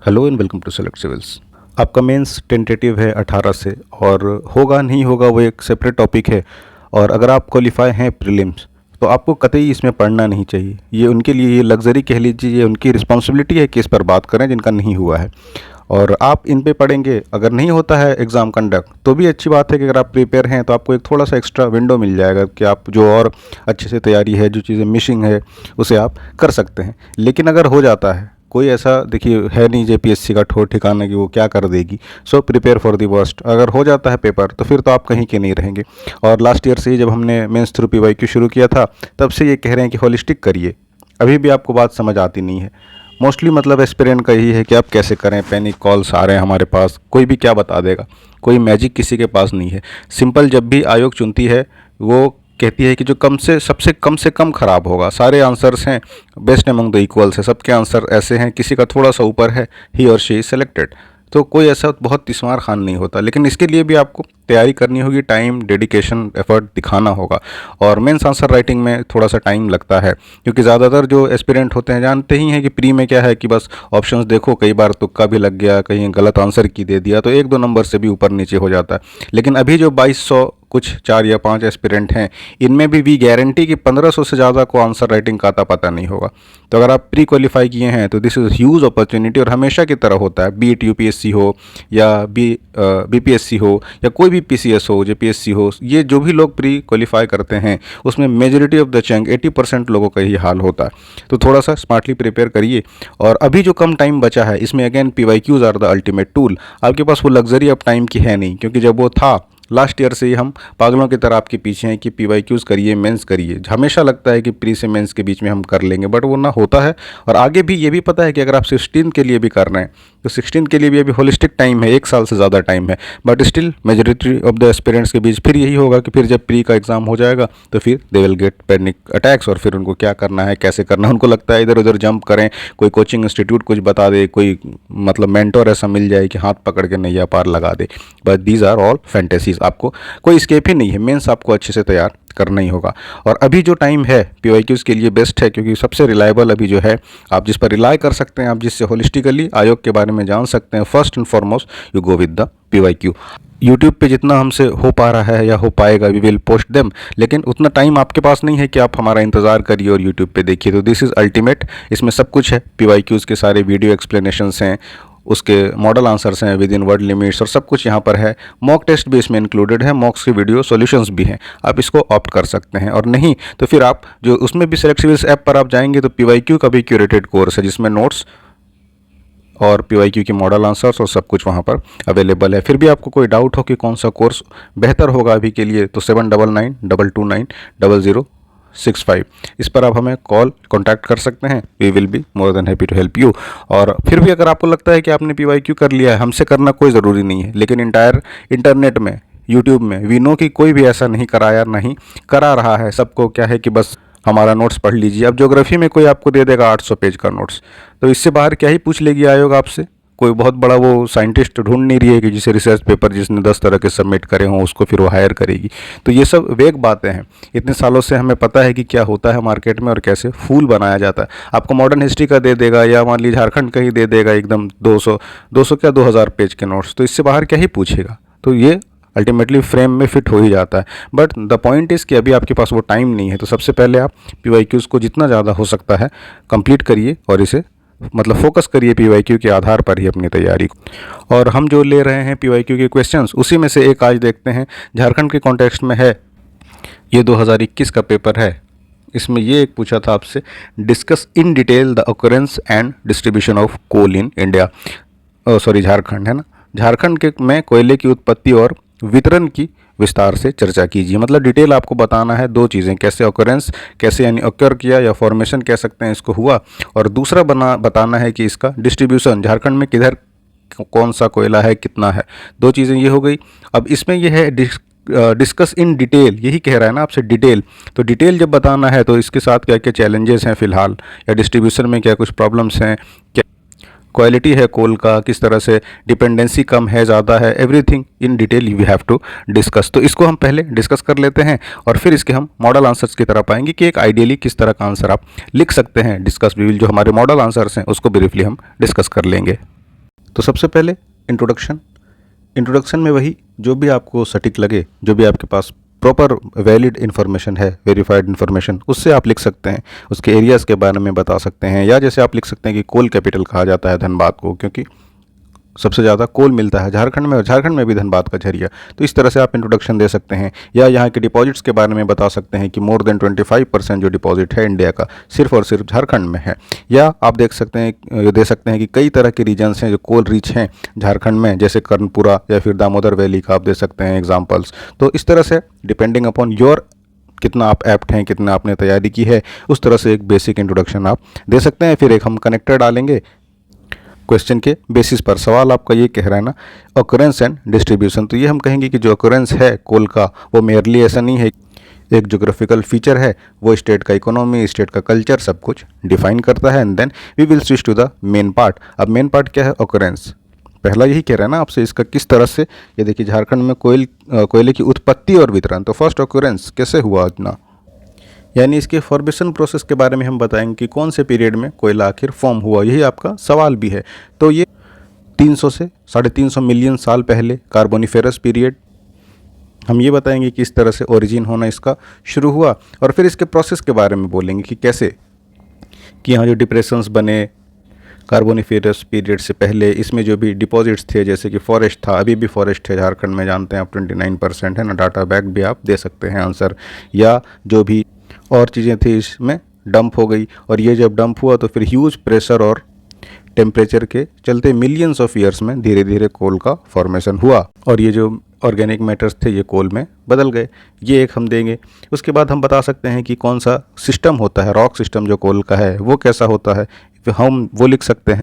Hello and welcome to select civils. आपका mains tentative है 18 से और होगा नहीं होगा वो एक सेपरेट टॉपिक है। और अगर आप क्वालिफाई हैं प्रीलिम्स तो आपको कतई इसमें पढ़ना नहीं चाहिए। ये उनके लिए ये लग्जरी कह लीजिए, ये उनकी रिस्पॉन्सिबिलिटी है कि इस पर बात करें जिनका नहीं हुआ है। और आप इन पे पढ़ेंगे, अगर नहीं होता है एग्ज़ाम कंडक्ट तो भी अच्छी बात है कि अगर आप प्रिपेयर हैं तो आपको एक थोड़ा सा एक्स्ट्रा विंडो मिल जाएगा कि आप जो और अच्छे से तैयारी है, जो चीज़ें मिसिंग है उसे आप कर सकते हैं। लेकिन अगर हो जाता है, कोई ऐसा देखिए है नहीं जेपीएससी का ठोर ठिकाना कि वो क्या कर देगी। So prepare for the worst. अगर हो जाता है पेपर तो फिर तो आप कहीं के नहीं रहेंगे। और लास्ट ईयर से ही जब हमने मेंस थ्रू पीवाईक्यू शुरू किया था तब से ये कह रहे हैं कि होलिस्टिक करिए। अभी भी आपको बात समझ आती नहीं है। मोस्टली मतलब एस्पिरेंट का यही है कि आप कैसे करें, पैनिक कॉल्स आ रहे हैं हमारे पास, कोई भी क्या बता देगा, कोई मैजिक किसी के पास नहीं है। सिंपल जब भी आयोग चुनती है वो कहती है कि जो कम से कम खराब होगा। सारे आंसर्स हैं बेस्ट अमंग द इक्वल्स है, सबके आंसर ऐसे हैं, किसी का थोड़ा सा ऊपर है, ही और शी इज सेलेक्टेड। तो कोई ऐसा बहुत तिस्मार खान नहीं होता। लेकिन इसके लिए भी आपको तैयारी करनी होगी, टाइम, डेडिकेशन, एफर्ट दिखाना होगा। और मेंस आंसर राइटिंग में थोड़ा सा टाइम लगता है क्योंकि ज़्यादातर जो एस्पिरेंट होते हैं जानते ही हैं कि प्री में क्या है कि बस ऑप्शंस देखो, कई बार तुक्का भी लग गया, कहीं गलत आंसर की दे दिया तो एक दो नंबर से भी ऊपर नीचे हो जाता है। लेकिन अभी जो 2200 कुछ 4 या 5 एस्पिरेंट हैं, इनमें भी वी गारंटी कि 1500 से ज़्यादा को आंसर राइटिंग का आता पता नहीं होगा। तो अगर आप प्री क्वालिफाई किए हैं तो दिस इज़ ह्यूज अपॉर्चुनिटी। और हमेशा की तरह होता है, बीट यूपीएससी हो या बीपीएससी हो या कोई भी पीसीएस हो, जेपीएससी हो, ये जो भी लोग प्री क्वालिफाई करते हैं उसमें मेजोरिटी ऑफ द चंक 80% लोगों का ही हाल होता है। तो थोड़ा सा स्मार्टली प्रिपेयर करिए। और अभी जो कम टाइम बचा है इसमें again PYQs are the ultimate tool. आपके पास वो लग्जरी अब टाइम की है नहीं, क्योंकि जब वो था लास्ट ईयर से ही हम पागलों की तरह आपके पीछे हैं कि पीवाईक्यूज़ करिए, मेंस करिए। हमेशा लगता है कि प्री से मेंस के बीच में हम कर लेंगे, बट वो ना होता है। और आगे भी ये भी पता है कि अगर आप 16 के लिए भी कर रहे हैं तो 16 के लिए भी अभी होलिस्टिक टाइम है, 1 साल से ज़्यादा टाइम है। But still majority of the aspirants के बीच फिर यही होगा कि फिर जब प्री का एग्ज़ाम हो जाएगा तो फिर they will get panic attacks. और फिर उनको क्या करना है, कैसे करना है, उनको लगता है इधर उधर जंप करें, कोई कोचिंग इंस्टीट्यूट कुछ बता दे, कोई मतलब मेंटोर ऐसा मिल जाए कि हाथ पकड़ के नैया पार लगा दे। But these are all fantasies. आपको कोई स्केप ही नहीं है, मेंस आपको अच्छे से तैयार करना ही होगा। और अभी जो टाइम है पीवाईक्यूज़ के लिए बेस्ट है, क्योंकि सबसे रिलायबल अभी जो है, आप जिस पर रिलाई कर सकते हैं, आप जिससे होलिस्टिकली आयोग के बारे में जान सकते हैं, first and foremost you go with the PYQ. YouTube पे जितना हमसे हो पा रहा है या हो पाएगा वी विल पोस्ट देम, लेकिन उतना टाइम आपके पास नहीं है कि आप हमारा इंतज़ार करिए और यूट्यूब पे देखिए। तो दिस इज़ अल्टीमेट। इसमें सब कुछ है, पीवाईक्यूज़ के सारे वीडियो एक्सप्लेनेशंस हैं, उसके मॉडल आंसर्स हैं विद इन वर्ड लिमिट्स, और सब कुछ यहाँ पर है। मॉक टेस्ट भी इसमें इंक्लूडेड है, मॉक्स के वीडियो सॉल्यूशंस भी हैं। आप इसको ऑप्ट कर सकते हैं। और नहीं तो फिर आप जो उसमें भी सेलेक्ट सिविल्स ऐप पर आप जाएंगे तो पीवाईक्यू का भी क्यूरेटेड कोर्स है जिसमें नोट्स और पीवाईक्यू की मॉडल आंसर्स और सब कुछ वहाँ पर अवेलेबल है। फिर भी आपको कोई डाउट हो कि कौन सा कोर्स बेहतर होगा अभी के लिए तो 7992290065 इस पर आप हमें कॉन्टैक्ट कर सकते हैं। We will be more than happy to help you. और फिर भी अगर आपको लगता है कि आपने पीवाईक्यू कर लिया है, हमसे करना कोई ज़रूरी नहीं है, लेकिन इंटरनेट में, यूट्यूब में वी नो कि कोई भी ऐसा नहीं कराया, नहीं करा रहा है। सबको क्या है कि बस हमारा नोट्स पढ़ लीजिए। अब ज्योग्राफी में कोई आपको दे देगा 800 पेज का नोट्स, तो इससे बाहर क्या ही पूछ लेगी आयोग आपसे। कोई बहुत बड़ा वो साइंटिस्ट ढूंढ नहीं रही है कि जिसे रिसर्च पेपर जिसने 10 तरह के सबमिट करे हों उसको फिर वो हायर करेगी। तो ये सब वेग बातें हैं। इतने सालों से हमें पता है कि क्या होता है मार्केट में और कैसे फूल बनाया जाता है। आपको मॉडर्न हिस्ट्री का दे देगा या मान लीजिए झारखंड का ही दे देगा एकदम 200 क्या 2000 पेज के नोट्स, तो इससे बाहर क्या ही पूछेगा। तो ये अल्टीमेटली फ्रेम में फिट हो ही जाता है। बट द पॉइंट इज़ कि अभी आपके पास वो टाइम नहीं है। तो सबसे पहले आप पीवाईक्यूज़ को जितना ज़्यादा हो सकता है कंप्लीट करिए और इसे मतलब फोकस करिए पीवाईक्यू के आधार पर ही अपनी तैयारी को। और हम जो ले रहे हैं पीवाईक्यू के क्वेश्चंस, उसी में से एक आज देखते हैं। झारखंड के कॉन्टेक्स्ट में है, ये 2021 का पेपर है। इसमें ये एक पूछा था आपसे, discuss in detail the occurrence and distribution of coal in India. Jharkhand है ना। झारखंड के में कोयले की उत्पत्ति और वितरण की विस्तार से चर्चा कीजिए। मतलब डिटेल आपको बताना है दो चीज़ें, कैसे ऑकरेंस, कैसे यानी ऑकर किया या फॉर्मेशन कह सकते हैं इसको हुआ, और दूसरा बताना है कि इसका डिस्ट्रीब्यूशन झारखंड में किधर कौन सा कोयला है, कितना है। दो चीज़ें ये हो गई। अब इसमें यह है डिस्कस इन डिटेल, यही कह रहा है ना आपसे डिटेल। तो डिटेल जब बताना है तो इसके साथ क्या क्या चैलेंजेस हैं फिलहाल, या डिस्ट्रीब्यूशन में क्या कुछ प्रॉब्लम्स हैं, क्या क्वालिटी है कोल का, किस तरह से डिपेंडेंसी कम है, ज़्यादा है, everything in detail you have to discuss. तो इसको हम पहले डिस्कस कर लेते हैं और फिर इसके हम मॉडल आंसर्स की तरफ आएंगे कि एक आइडियली किस तरह का आंसर आप लिख सकते हैं। डिस्कस वी विल, जो हमारे मॉडल आंसर्स हैं उसको ब्रीफली हम डिस्कस कर लेंगे। तो सबसे पहले इंट्रोडक्शन। इंट्रोडक्शन में वही जो भी आपको सटीक लगे, जो भी आपके पास प्रॉपर वैलिड इन्फॉर्मेशन है, वेरीफाइड इन्फॉर्मेशन, उससे आप लिख सकते हैं। उसके एरियाज़ के बारे में बता सकते हैं, या जैसे आप लिख सकते हैं कि कोल कैपिटल कहा जाता है धनबाद को, क्योंकि सबसे ज़्यादा कोल मिलता है झारखंड में, और झारखंड में भी धनबाद का झरिया। तो इस तरह से आप इंट्रोडक्शन दे सकते हैं। या यहाँ के डिपॉजिट्स के बारे में बता सकते हैं कि मोर देन 25% जो डिपॉजिट है इंडिया का, सिर्फ और सिर्फ झारखंड में है। या आप दे सकते हैं कि कई तरह के रीजन्स हैं जो कोल रिच हैं झारखंड में, जैसे कर्णपुरा या फिर दामोदर वैली का आप दे सकते हैं एग्जाम्पल्स। तो इस तरह से डिपेंडिंग अपॉन योर कितना आप एप्ट हैं, कितना आपने तैयारी की है, उस तरह से एक बेसिक इंट्रोडक्शन आप दे सकते हैं। फिर एक हम कनेक्टर डालेंगे क्वेश्चन के बेसिस पर। सवाल आपका ये कह रहा है ना, ऑकरेंस एंड डिस्ट्रीब्यूशन, तो ये हम कहेंगे कि जो ऑकरेंस है कोल का, वो मेयरली ऐसा नहीं है एक जोग्राफिकल फीचर है, वो स्टेट का इकोनॉमी, स्टेट का कल्चर सब कुछ डिफाइन करता है। And then we will switch to the main part. अब मेन पार्ट क्या है? ऑकरेंस। पहला यही कह रहा है ना आपसे, इसका किस तरह से, ये देखिए झारखंड में कोयले की उत्पत्ति और वितरण, तो फर्स्ट ऑकरेंस कैसे हुआ इतना, यानी इसके फॉर्मेशन प्रोसेस के बारे में हम बताएंगे कि कौन से पीरियड में कोयला आखिर फॉर्म हुआ, यही आपका सवाल भी है। तो ये 300 से 350 मिलियन साल पहले कार्बोनिफेरस पीरियड, हम ये बताएंगे कि इस तरह से ओरिजिन होना इसका शुरू हुआ। और फिर इसके प्रोसेस के बारे में बोलेंगे कि कैसे, कि यहाँ जो डिप्रेशंस बने कार्बोनिफेरस पीरियड से पहले, इसमें जो भी डिपॉजिट्स थे, जैसे कि फॉरेस्ट था, अभी भी फॉरेस्ट है झारखंड में, जानते हैं आप 29% है ना, डाटा बैक भी आप दे सकते हैं आंसर। या जो भी और चीज़ें थी इसमें डंप हो गई, और ये जब डंप हुआ तो फिर ह्यूज प्रेशर और टेम्परेचर के चलते मिलियंस ऑफ ईयर्स में धीरे धीरे कोल का फॉर्मेशन हुआ, और ये जो ऑर्गेनिक मैटर्स थे ये कोल में बदल गए। ये एक हम देंगे। उसके बाद हम बता सकते हैं कि कौन सा सिस्टम होता है, रॉक सिस्टम जो कोल का है वो कैसा होता है, तो हम वो लिख सकते हैं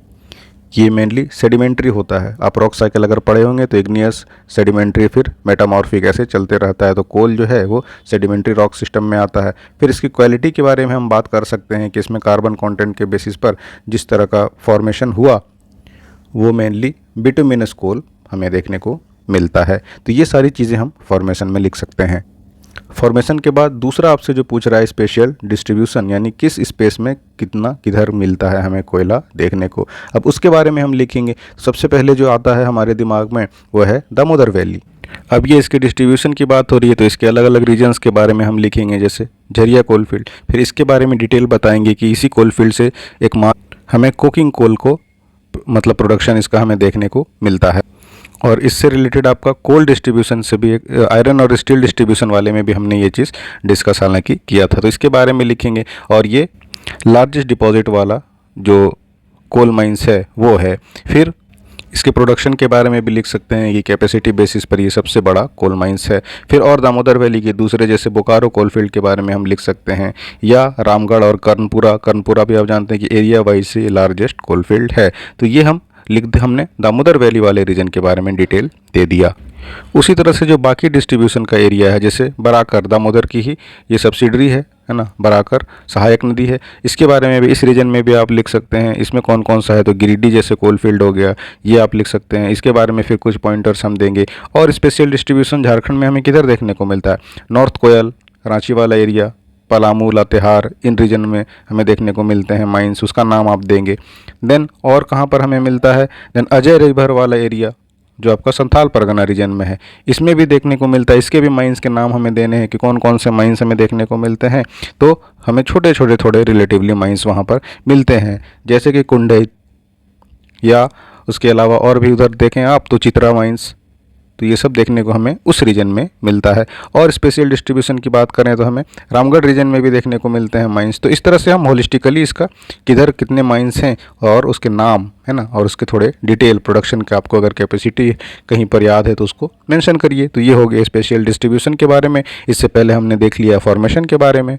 कि ये मेनली सेडिमेंट्री होता है। आप रॉक साइकिल अगर पढ़े होंगे तो इग्नियस, सेडिमेंट्री, फिर मेटामॉर्फिक, ऐसे चलते रहता है। तो कोल जो है वो सेडिमेंट्री रॉक सिस्टम में आता है। फिर इसकी क्वालिटी के बारे में हम बात कर सकते हैं कि इसमें कार्बन कंटेंट के बेसिस पर जिस तरह का फॉर्मेशन हुआ वो मेनली बिटुमिनस कोल हमें देखने को मिलता है। तो ये सारी चीज़ें हम फॉर्मेशन में लिख सकते हैं। फॉर्मेशन के बाद दूसरा आपसे जो पूछ रहा है स्पेशियल डिस्ट्रीब्यूशन, यानी किस स्पेस में कितना किधर मिलता है हमें कोयला देखने को, अब उसके बारे में हम लिखेंगे। सबसे पहले जो आता है हमारे दिमाग में वो है दामोदर वैली। अब ये इसके डिस्ट्रीब्यूशन की बात हो रही है तो इसके अलग अलग रीजन्स के बारे में हम लिखेंगे, जैसे झरिया कोलफील्ड। फिर इसके बारे में डिटेल बताएंगे कि इसी कोलफील्ड से हमें कोकिंग कोल को मतलब प्रोडक्शन इसका हमें देखने को मिलता है। और इससे रिलेटेड आपका कोल डिस्ट्रीब्यूशन से भी एक आयरन और स्टील डिस्ट्रीब्यूशन वाले में भी हमने ये चीज़ डिस्कस हालांकि किया था, तो इसके बारे में लिखेंगे। और ये लार्जेस्ट डिपॉजिट वाला जो कोल माइंस है वो है। फिर इसके प्रोडक्शन के बारे में भी लिख सकते हैं कि कैपेसिटी बेसिस पर ये सबसे बड़ा कोल माइंस है। फिर और दामोदर वैली के दूसरे जैसे बोकारो कोलफील्ड के बारे में हम लिख सकते हैं, या रामगढ़ और कर्णपुरा भी आप जानते हैं कि एरिया वाइज से लार्जेस्ट कोलफील्ड है। तो ये हमने दामोदर वैली वाले रीजन के बारे में डिटेल दे दिया। उसी तरह से जो बाकी डिस्ट्रीब्यूशन का एरिया है, जैसे बराकर, दामोदर की ही ये सब्सिडरी है ना, बराकर सहायक नदी है, इसके बारे में भी इस रीजन में भी आप लिख सकते हैं। इसमें कौन कौन सा है, तो गिरिडीह जैसे कोलफील्ड हो गया, ये आप लिख सकते हैं। इसके बारे में फिर कुछ पॉइंटर्स हम देंगे। और स्पेशल डिस्ट्रीब्यूशन झारखंड में हमें किधर देखने को मिलता है, नॉर्थ कोयल, रांची वाला एरिया, पलामू, लातेहार, इन रीजन में हमें देखने को मिलते हैं माइंस, उसका नाम आप देंगे। देन और कहाँ पर हमें मिलता है, देन अजय रिवर वाला एरिया जो आपका संथाल परगना रीजन में है, इसमें भी देखने को मिलता है। इसके भी माइंस के नाम हमें देने हैं कि कौन कौन से माइंस हमें देखने को मिलते हैं। तो हमें छोटे छोटे थोड़े रिलेटिवली माइंस वहाँ पर मिलते हैं, जैसे कि कुंडई, या उसके अलावा और भी उधर देखें आप तो चित्रा माइंस। तो ये सब देखने को हमें उस रीजन में मिलता है। और स्पेशल डिस्ट्रीब्यूशन की बात करें तो हमें रामगढ़ रीजन में भी देखने को मिलते हैं माइंस। तो इस तरह से हम होलिस्टिकली इसका किधर कितने माइंस हैं और उसके नाम है ना, और उसके थोड़े डिटेल प्रोडक्शन के आपको अगर कैपेसिटी कहीं पर याद है तो उसको मेंशन करिए। तो ये हो गया स्पेशल डिस्ट्रीब्यूशन के बारे में। इससे पहले हमने देख लिया फॉर्मेशन के बारे में।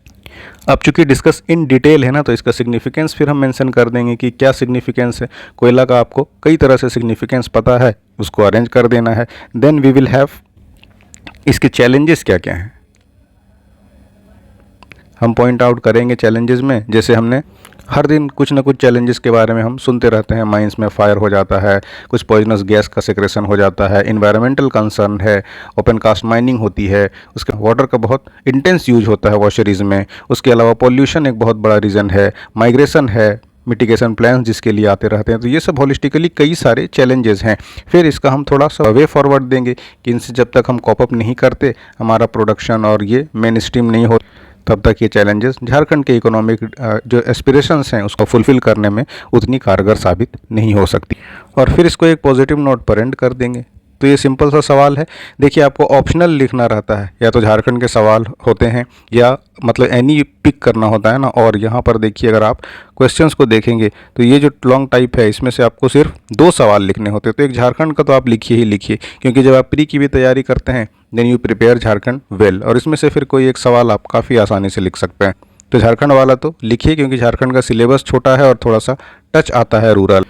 अब चूंकि डिस्कस इन डिटेल है ना, तो इसका सिग्निफिकेंस फिर हम मेंशन कर देंगे कि क्या सिग्निफिकेंस है। कोयला का आपको कई तरह से सिग्निफिकेंस पता है, उसको अरेंज कर देना है। देन वी विल हैव इसके चैलेंजेस क्या क्या हैं, हम पॉइंट आउट करेंगे चैलेंजेस में। जैसे हमने हर दिन कुछ ना कुछ चैलेंजेस के बारे में हम सुनते रहते हैं, माइंस में फायर हो जाता है, कुछ पॉइजनस गैस का सेक्रेशन हो जाता है, इन्वायरमेंटल कंसर्न है, ओपन कास्ट माइनिंग होती है, उसके वाटर का बहुत इंटेंस यूज होता है वॉशरीज में। उसके अलावा पॉल्यूशन एक बहुत बड़ा रीज़न है, माइग्रेशन है, मिटिगेशन प्लान्स जिसके लिए आते रहते हैं। तो ये सब होलिस्टिकली कई सारे चैलेंजेस हैं। फिर इसका हम थोड़ा सा वे फॉरवर्ड देंगे कि इनसे जब तक हम कॉप अप नहीं करते, हमारा प्रोडक्शन और ये मेन स्ट्रीम नहीं हो, तब तक ये चैलेंजेस झारखंड के इकोनॉमिक जो एस्पिरेशंस हैं उसको फुलफ़िल करने में उतनी कारगर साबित नहीं हो सकती। और फिर इसको एक पॉजिटिव नोट पर एंड कर देंगे। तो ये सिंपल सा सवाल है। देखिए, आपको ऑप्शनल लिखना रहता है, या तो झारखंड के सवाल होते हैं या मतलब एनी पिक करना होता है ना। और यहाँ पर देखिए, अगर आप क्वेश्चंस को देखेंगे तो ये जो लॉन्ग टाइप है इसमें से आपको सिर्फ 2 सवाल लिखने होते हैं। तो एक झारखंड का तो आप लिखिए ही लिखिए, क्योंकि जब आप प्री की भी तैयारी करते हैं then you prepare Jharkhand well, और इसमें से फिर कोई एक सवाल आप काफ़ी आसानी से लिख सकते हैं। तो झारखंड वाला तो लिखिए, क्योंकि झारखंड का सिलेबस छोटा है और थोड़ा सा टच आता है रूरल।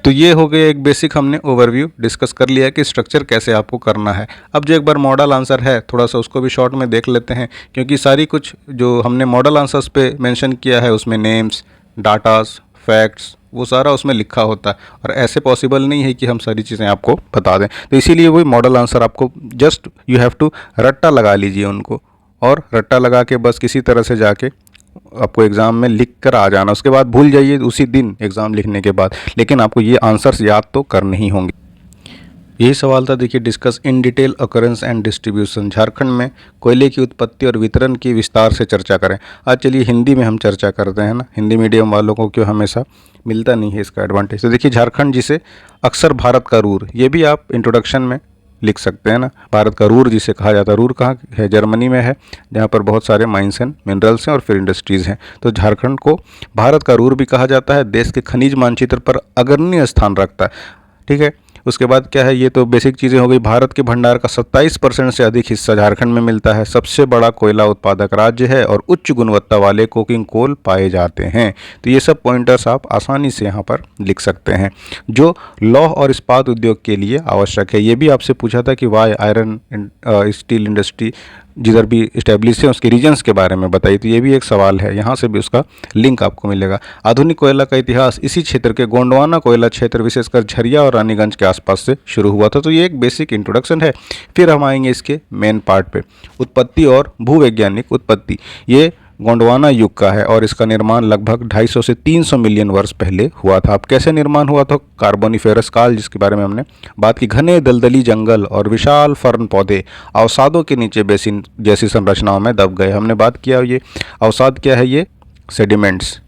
तो ये हो गया एक बेसिक, हमने ओवरव्यू डिस्कस कर लिया कि स्ट्रक्चर कैसे आपको करना है। अब जो एक बार मॉडल आंसर है, थोड़ा सा उसको भी शॉर्ट में देख लेते हैं, क्योंकि सारी कुछ जो हमने मॉडल आंसर्स पे मेंशन किया है उसमें नेम्स, डाटास, फैक्ट्स, वो सारा उसमें लिखा होता है, और ऐसे पॉसिबल नहीं है कि हम सारी चीज़ें आपको बता दें। तो इसीलिए वही मॉडल आंसर आपको जस्ट यू हैव टू रट्टा लगा लीजिए उनको, और रट्टा लगा के बस किसी तरह से जाके आपको एग्ज़ाम में लिख कर आ जाना। उसके बाद भूल जाइए उसी दिन एग्ज़ाम लिखने के बाद, लेकिन आपको ये आंसर्स याद तो करने ही होंगे। यही सवाल था, देखिए, discuss in detail occurrence and distribution. Jharkhand में कोयले की उत्पत्ति और वितरण की विस्तार से चर्चा करें। आज चलिए हिंदी में हम चर्चा करते हैं ना, हिंदी मीडियम वालों को क्यों हमेशा मिलता नहीं है इसका एडवांटेज। तो देखिए, झारखंड जिसे अक्सर भारत का रूर, ये भी आप इंट्रोडक्शन में लिख सकते हैं ना, भारत का रूर जिसे कहा जाता है। रूर कहाँ है? जर्मनी में है, जहाँ पर बहुत सारे माइंस एंड मिनरल्स हैं और फिर इंडस्ट्रीज़ हैं। तो झारखंड को भारत का रूर भी कहा जाता है, देश के खनिज मानचित्र पर अग्रणी स्थान रखता है। ठीक है, उसके बाद क्या है, ये तो बेसिक चीज़ें हो गई। भारत के भंडार का 27% से अधिक हिस्सा झारखंड में मिलता है। सबसे बड़ा कोयला उत्पादक राज्य है और उच्च गुणवत्ता वाले कोकिंग कोल पाए जाते हैं। तो ये सब पॉइंटर्स आप आसानी से यहाँ पर लिख सकते हैं, जो लौह और इस्पात उद्योग के लिए आवश्यक है। ये भी आपसे पूछा था कि वाई आयरन स्टील इंडस्ट्री जिधर भी इस्टेब्लिश है उसके रीजन्स के बारे में बताइए। तो ये भी एक सवाल है, यहाँ से भी उसका लिंक आपको मिलेगा। आधुनिक कोयला का इतिहास इसी क्षेत्र के गोंडवाना कोयला क्षेत्र, विशेषकर झरिया और रानीगंज के आसपास से शुरू हुआ था। तो ये एक बेसिक इंट्रोडक्शन है। फिर हम आएंगे इसके मेन पार्ट पे, उत्पत्ति और भूवैज्ञानिक उत्पत्ति। ये गोंडवाना युग का है और इसका निर्माण लगभग 250 से 300 मिलियन वर्ष पहले हुआ था। अब कैसे निर्माण हुआ था? कार्बोनिफेरस काल, जिसके बारे में हमने बात की। घने दलदली जंगल और विशाल फर्न पौधे अवसादों के नीचे बेसिन जैसी संरचनाओं में दब गए। हमने बात किया, ये अवसाद क्या है? ये सेडिमेंट्स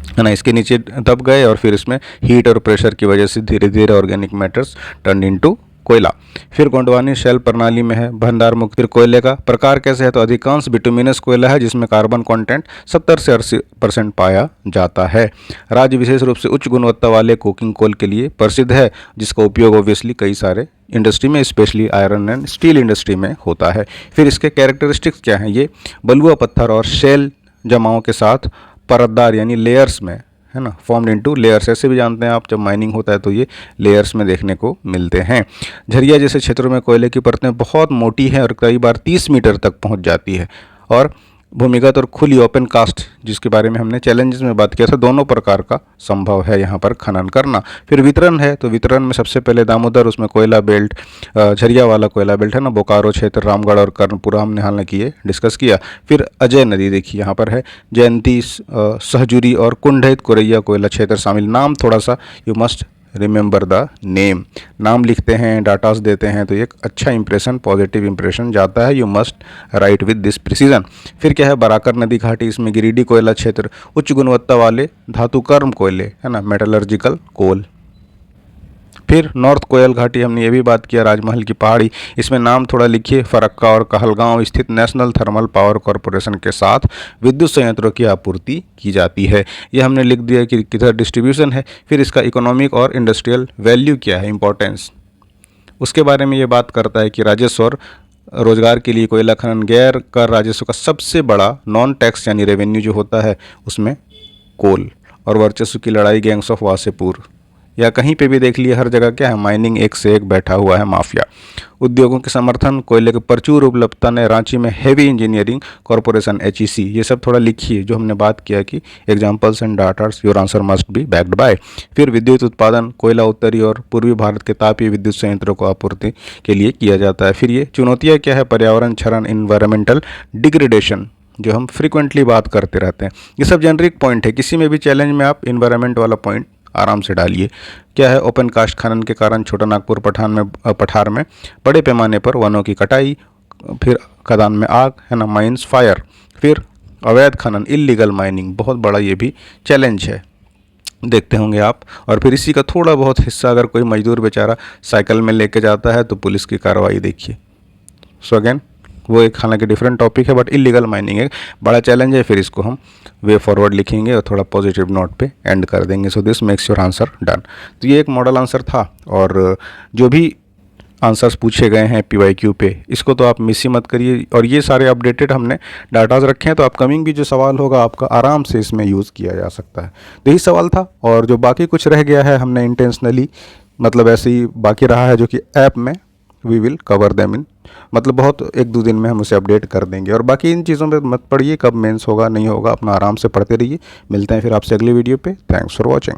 है ना, इसके नीचे दब गए और फिर इसमें हीट और प्रेशर की वजह से धीरे धीरे ऑर्गेनिक मैटर्स टर्न इनटू कोयला। फिर गोंडवानी शैल प्रणाली में है भंडार मुक्त। फिर कोयले का प्रकार कैसे है? तो अधिकांश बिटुमिनस कोयला है जिसमें कार्बन कंटेंट 70 से 80% पाया जाता है। राज्य विशेष रूप से उच्च गुणवत्ता वाले कोकिंग कोल के लिए प्रसिद्ध है, जिसका उपयोग ऑब्वियसली कई सारे इंडस्ट्री में, specially iron and steel industry में होता है। फिर इसके कैरेक्टरिस्टिक्स क्या हैं? ये बलुआ पत्थर और शेल जमाओं के साथ परतदार यानी लेयर्स में है ना, फॉर्म्ड इनटू लेयर्स। ऐसे भी जानते हैं आप, जब माइनिंग होता है तो ये लेयर्स में देखने को मिलते हैं। झरिया जैसे क्षेत्रों में कोयले की परतें बहुत मोटी हैं और कई बार 30 मीटर तक पहुंच जाती है। और भूमिगत और खुली ओपन कास्ट, जिसके बारे में हमने चैलेंजेस में बात किया था, दोनों प्रकार का संभव है यहाँ पर खनन करना। फिर वितरण है, तो वितरण में सबसे पहले दामोदर, उसमें कोयला बेल्ट, झरिया वाला कोयला बेल्ट है ना, बोकारो क्षेत्र, रामगढ़ और कर्णपुरा हमने हालांकि ये डिस्कस किया। फिर अजय नदी देखिए यहाँ पर है, जयंती, सहजुरी और कुंडहित कोरैया कोयला क्षेत्र शामिल। नाम थोड़ा सा you must remember the name, नाम लिखते हैं, डाटास देते हैं तो एक अच्छा इंप्रेशन, पॉजिटिव इंप्रेशन जाता है। You must write with this precision. फिर क्या है? बराकर नदी घाटी, इसमें गिरिडीह कोयला क्षेत्र, उच्च गुणवत्ता वाले धातुकर्म कोयले है ना, मेटलर्जिकल कोल। फिर नॉर्थ कोयल घाटी, हमने ये भी बात किया, राजमहल की पहाड़ी, इसमें नाम थोड़ा लिखिए, फरक्का और कहलगांव स्थित नेशनल थर्मल पावर कॉरपोरेशन के साथ विद्युत संयंत्रों की आपूर्ति की जाती है। ये हमने लिख दिया कि किधर डिस्ट्रीब्यूशन है। फिर इसका इकोनॉमिक और इंडस्ट्रियल वैल्यू क्या है, इंपॉर्टेंस, उसके बारे में ये बात करता है कि राजस्व और रोजगार के लिए कोयला खनन गैर कर राजस्व का सबसे बड़ा नॉन टैक्स यानी रेवेन्यू जो होता है उसमें कोल। और वर्चस्व की लड़ाई, गैंग्स ऑफ वासेपुर, या कहीं पे भी देख लिए, हर जगह क्या है? माइनिंग एक से एक बैठा हुआ है माफिया। उद्योगों के समर्थन, कोयले की प्रचुर उपलब्धता ने रांची में हैवी इंजीनियरिंग कॉरपोरेशन HEC, ये सब थोड़ा लिखिए, जो हमने बात किया कि examples and datas, your answer must be backed by. फिर विद्युत उत्पादन, कोयला उत्तरी और पूर्वी भारत के तापीय विद्युत संयंत्रों को आपूर्ति के लिए किया जाता है। फिर ये चुनौतियाँ क्या है? पर्यावरण क्षरण, इन्वायरमेंटल डिग्रेडेशन, जो हम फ्रीक्वेंटली बात करते रहते हैं। ये सब जेनरिक पॉइंट है, किसी में भी चैलेंज में आप इन्वायरमेंट वाला पॉइंट आराम से डालिए। क्या है, ओपन कास्ट खनन के कारण छोटा नागपुर पठार में बड़े पैमाने पर वनों की कटाई, फिर खदान में आग, है ना, माइंस फायर, फिर अवैध खनन, इलीगल माइनिंग, बहुत बड़ा ये भी चैलेंज है, देखते होंगे आप। और फिर इसी का थोड़ा बहुत हिस्सा अगर कोई मजदूर बेचारा साइकिल में लेके जाता है तो पुलिस की कार्रवाई देखिए। सो अगेन वो एक हालांकि डिफरेंट टॉपिक है, बट इलीगल माइनिंग एक बड़ा चैलेंज है। फिर इसको हम वे फॉरवर्ड लिखेंगे और थोड़ा पॉजिटिव नोट पे एंड कर देंगे। So this makes your answer done. तो ये एक मॉडल आंसर था, और जो भी आंसर्स पूछे गए हैं PYQ पे, इसको तो आप मिस ही मत करिए। और ये सारे अपडेटेड हमने डाटाज रखे हैं, तो अपकमिंग भी जो सवाल होगा आपका आराम से इसमें यूज़ किया जा सकता है। तो यही सवाल था, और जो बाकी कुछ रह गया है हमने इंटेंशनली, मतलब ऐसे ही बाकी रहा है, जो कि ऐप में we will cover them in, मतलब बहुत 1-2 दिन में हम उसे अपडेट कर देंगे। और बाकी इन चीज़ों पे मत पढ़िए, कब मेंस होगा नहीं होगा, अपना आराम से पढ़ते रहिए। मिलते हैं फिर आपसे अगली वीडियो पे। Thanks for watching.